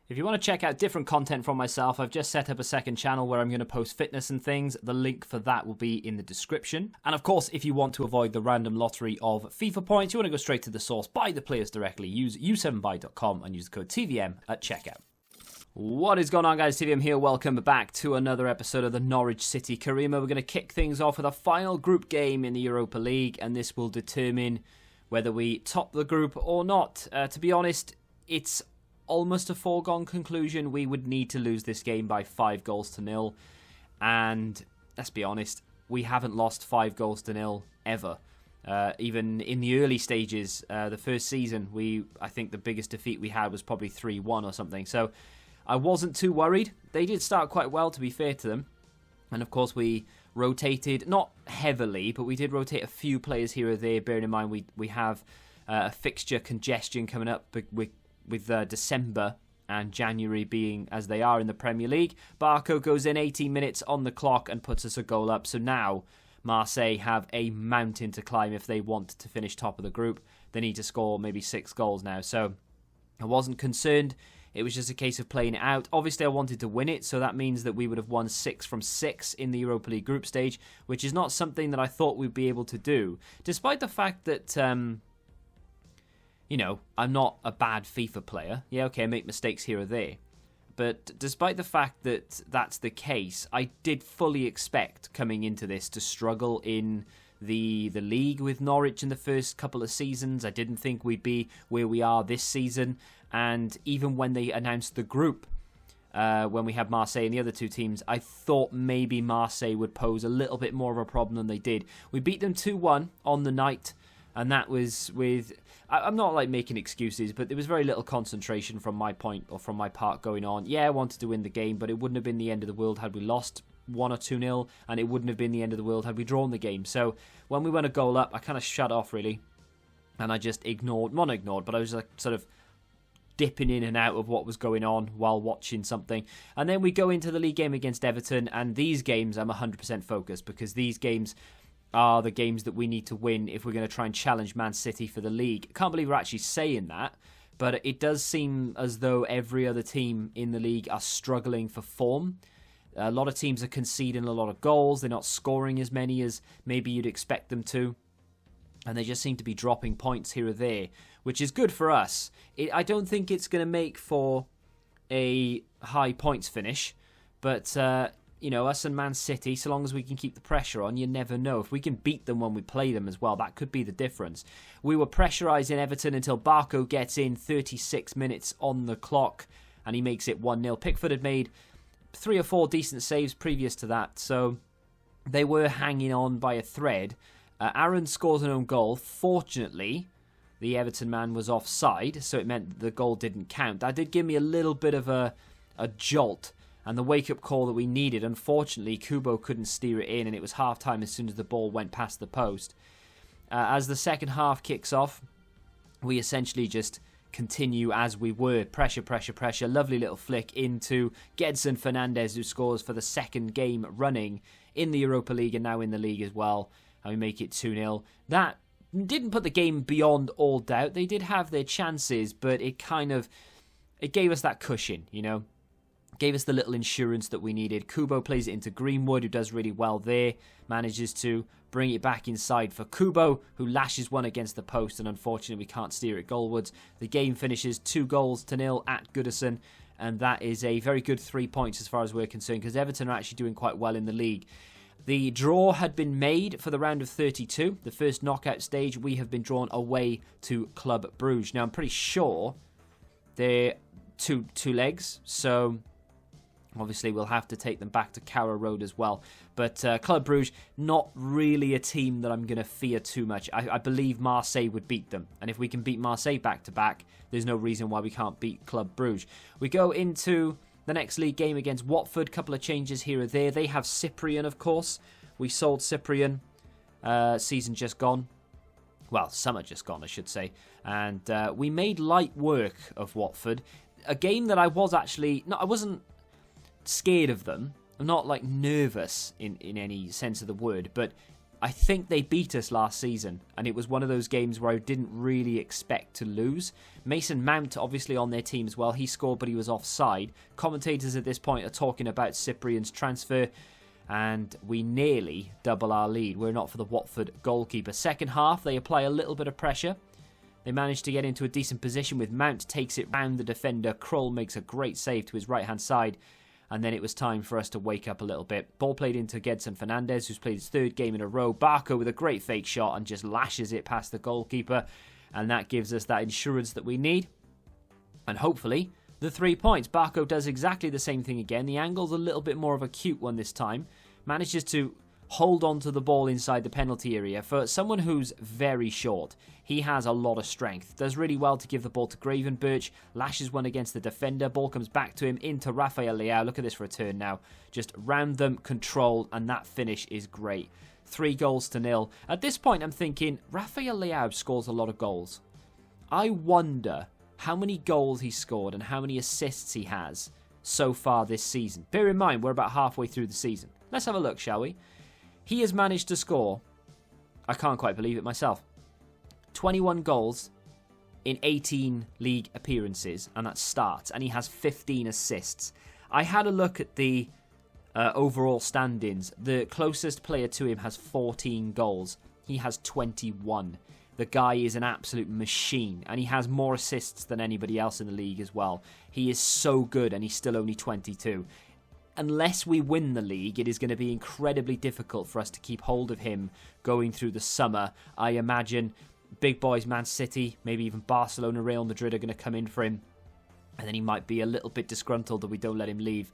If you want to check out different content from myself, I've just set up a second channel where I'm going to post fitness and things. The link for that will be in the description. And of course, if you want to avoid the random lottery of FIFA points, you want to go straight to the source, buy the players directly, use u7buy.com and use the code TVM at checkout. What is going on, guys? TVM here. Welcome back to another episode of the Norwich City Karima. We're going to kick things off with a final group game in the Europa League, and this will determine whether we top the group or not. To be honest, it's almost a foregone conclusion. We would need to lose this game by 5-0, and let's be honest, we haven't lost 5-0 ever. Even in the early stages, the first season, I think the biggest defeat we had was probably 3-1 or something. So I wasn't too worried. They did start quite well, to be fair to them. And of course, we rotated, not heavily, but we did rotate a few players here or there, bearing in mind we have a fixture congestion coming up with December and January being as they are in the Premier League. Barco goes in 18 minutes on the clock and puts us a goal up. So now Marseille have a mountain to climb if they want to finish top of the group. They need to score maybe 6 goals now. So I wasn't concerned. It was just a case of playing it out. Obviously, I wanted to win it, so that means that we would have won 6 from 6 in the Europa League group stage, which is not something that I thought we'd be able to do, despite the fact that I'm not a bad FIFA player. Yeah, okay, I make mistakes here or there. But despite the fact that that's the case, I did fully expect coming into this to struggle in the league with Norwich in the first couple of seasons. I didn't think we'd be where we are this season. And even when they announced the group, when we had Marseille and the other two teams, I thought maybe Marseille would pose a little bit more of a problem than they did. We beat them 2-1 on the night. And that was with, I'm not like making excuses, but there was very little concentration from my point or from my part going on. Yeah, I wanted to win the game, but it wouldn't have been the end of the world had we lost 1 or 2-0, and it wouldn't have been the end of the world had we drawn the game. So when we went a goal up, I kind of shut off really, and I just not ignored, but I was like sort of dipping in and out of what was going on while watching something. And then we go into the league game against Everton, and these games I'm 100% focused because these games are the games that we need to win if we're going to try and challenge Man City for the league. I can't believe we're actually saying that, but it does seem as though every other team in the league are struggling for form. A lot of teams are conceding a lot of goals. They're not scoring as many as maybe you'd expect them to. And they just seem to be dropping points here or there, which is good for us. I don't think it's going to make for a high points finish, but us and Man City, so long as we can keep the pressure on, you never know. If we can beat them when we play them as well, that could be the difference. We were pressurising Everton until Barco gets in 36 minutes on the clock, and he makes it 1-0. Pickford had made 3 or 4 decent saves previous to that, so they were hanging on by a thread. Aaron scores an own goal. Fortunately, the Everton man was offside, so it meant the goal didn't count. That did give me a little bit of a jolt and the wake-up call that we needed. Unfortunately, Kubo couldn't steer it in, and it was half-time as soon as the ball went past the post. As the second half kicks off, we essentially just continue as we were. Pressure, pressure, pressure. Lovely little flick into Gedson Fernandez, who scores for the second game running in the Europa League and now in the league as well. And we make it 2-0. That didn't put the game beyond all doubt. They did have their chances, but it gave us that cushion, Gave us the little insurance that we needed. Kubo plays it into Greenwood, who does really well there. Manages to bring it back inside for Kubo, who lashes one against the post, and unfortunately we can't steer it goalwards. The game finishes 2-0 at Goodison, and that is a very good 3 points as far as we're concerned, because Everton are actually doing quite well in the league. The draw had been made for the round of 32. The first knockout stage, we have been drawn away to Club Brugge. Now, I'm pretty sure they're two legs, so obviously we'll have to take them back to Carrow Road as well. But Club Brugge, not really a team that I'm going to fear too much. I believe Marseille would beat them. And if we can beat Marseille back-to-back, there's no reason why we can't beat Club Brugge. We go into the next league game against Watford. Couple of changes here or there. They have Cyprian, of course. We sold Cyprian. Season just gone. Well, summer just gone, I should say. And we made light work of Watford. A game that I was actually... I wasn't scared of them. I'm not like nervous in any sense of the word, but I think they beat us last season, and it was one of those games where I didn't really expect to lose. Mason Mount, obviously on their team as well, he scored, but he was offside. Commentators at this point are talking about Cyprian's transfer, and we nearly double our lead. We're not for the Watford goalkeeper. Second half, they apply a little bit of pressure. They manage to get into a decent position with Mount, takes it round the defender. Krull makes a great save to his right-hand side. And then it was time for us to wake up a little bit. Ball played into Gedson Fernandez, who's played his third game in a row. Barco with a great fake shot and just lashes it past the goalkeeper. And that gives us that insurance that we need. And hopefully, the 3 points. Barco does exactly the same thing again. The angle's a little bit more of a cute one this time. Manages to hold on to the ball inside the penalty area. For someone who's very short, he has a lot of strength. Does really well to give the ball to Gravenberch. Lashes one against the defender. Ball comes back to him into Rafael Leao. Look at this return now. Just round them, controlled, and that finish is great. 3-0. At this point, I'm thinking, Rafael Leao scores a lot of goals. I wonder how many goals he scored and how many assists he has so far this season. Bear in mind, we're about halfway through the season. Let's have a look, shall we? He has managed to score, I can't quite believe it myself, 21 goals in 18 league appearances, and that starts, and he has 15 assists. I had a look at the overall standings. The closest player to him has 14 goals. He has 21. The guy is an absolute machine, and he has more assists than anybody else in the league as well. He is so good, and he's still only 22. Unless we win the league, it is going to be incredibly difficult for us to keep hold of him going through the summer. I imagine big boys, Man City, maybe even Barcelona, Real Madrid are going to come in for him. And then he might be a little bit disgruntled that we don't let him leave.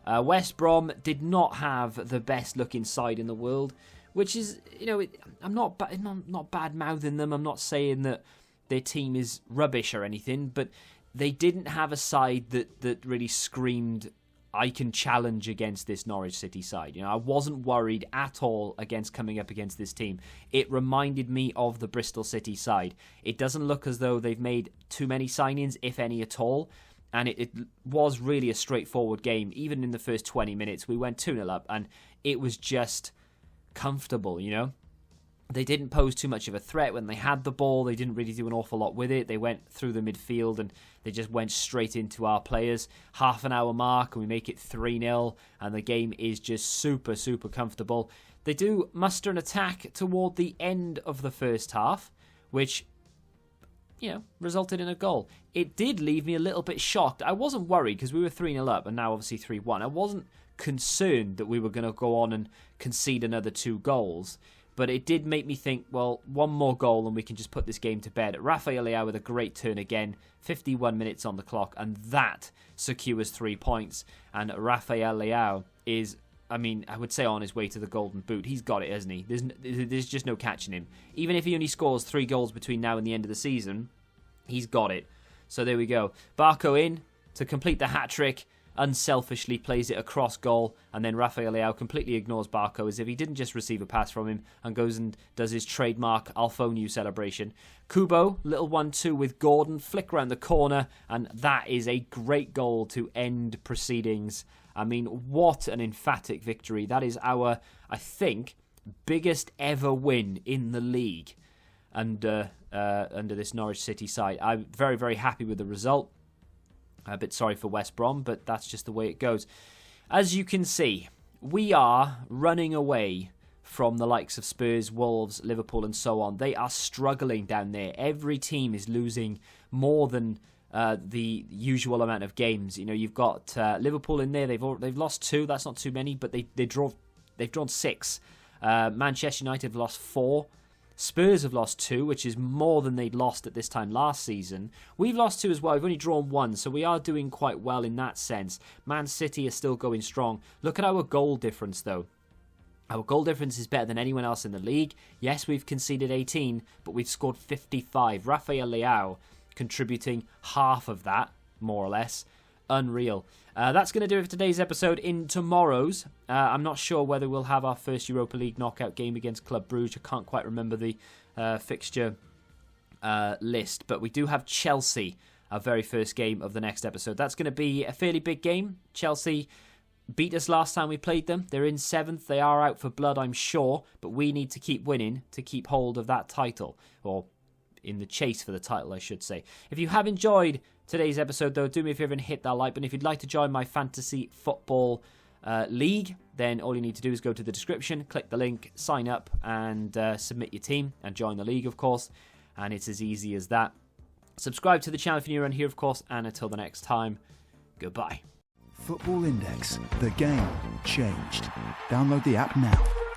West Brom did not have the best looking side in the world, which is, you know, I'm not bad-mouthing them. I'm not saying that their team is rubbish or anything, but they didn't have a side that really screamed, I can challenge against this Norwich City side. You know, I wasn't worried at all against coming up against this team. It reminded me of the Bristol City side. It doesn't look as though they've made too many signings, if any at all. And it was really a straightforward game. Even in the first 20 minutes, we went 2-0 up, and it was just comfortable, you know. They didn't pose too much of a threat when they had the ball. They didn't really do an awful lot with it. They went through the midfield and they just went straight into our players. Half an hour mark and we make it 3-0 and the game is just super, super comfortable. They do muster an attack toward the end of the first half, which, you know, resulted in a goal. It did leave me a little bit shocked. I wasn't worried because we were 3-0 up and now obviously 3-1. I wasn't concerned that we were going to go on and concede another 2 goals. But it did make me think, well, one more goal and we can just put this game to bed. Rafael Leao with a great turn again. 51 minutes on the clock. And that secures 3 points. And Rafael Leao is, I mean, I would say on his way to the Golden Boot. He's got it, hasn't he? There's just no catching him. Even if he only scores 3 goals between now and the end of the season, he's got it. So there we go. Barco in to complete the hat-trick. Unselfishly plays it across goal, and then Rafael Leao completely ignores Barco as if he didn't just receive a pass from him and goes and does his trademark I'll phone you celebration. Kubo, little 1-2 with Gordon, flick around the corner, and that is a great goal to end proceedings. I mean, what an emphatic victory. That is our, I think, biggest ever win in the league under this Norwich City side. I'm very, very happy with the result. A bit sorry for West Brom, but that's just the way it goes. As you can see, we are running away from the likes of Spurs, Wolves, Liverpool and so on. They are struggling down there. Every team is losing more than the usual amount of games. You know, you've got Liverpool in there. They've lost 2. That's not too many, but they've drawn 6. Manchester United have lost 4. Spurs have lost 2, which is more than they'd lost at this time last season. We've lost 2 as well. We've only drawn 1, so we are doing quite well in that sense. Man City is still going strong. Look at our goal difference, though. Our goal difference is better than anyone else in the league. Yes, we've conceded 18, but we've scored 55. Rafael Leao contributing half of that, more or less. Unreal. That's going to do it for today's episode. In tomorrow's, I'm not sure whether we'll have our first Europa League knockout game against Club Brugge. I can't quite remember the fixture list, but we do have Chelsea, our very first game of the next episode. That's going to be a fairly big game. Chelsea, beat us last time we played them. They're in 7th. They are out for blood, I'm sure. But we need to keep winning to keep hold of that title. Or in the chase for the title, I should say. If you have enjoyed today's episode, though, do me a favour and hit that like button. If you'd like to join my fantasy football league, then all you need to do is go to the description, click the link, sign up, and submit your team and join the league, of course. And it's as easy as that. Subscribe to the channel if you're new around here, of course. And until the next time, goodbye. Football Index. The game changed. Download the app now.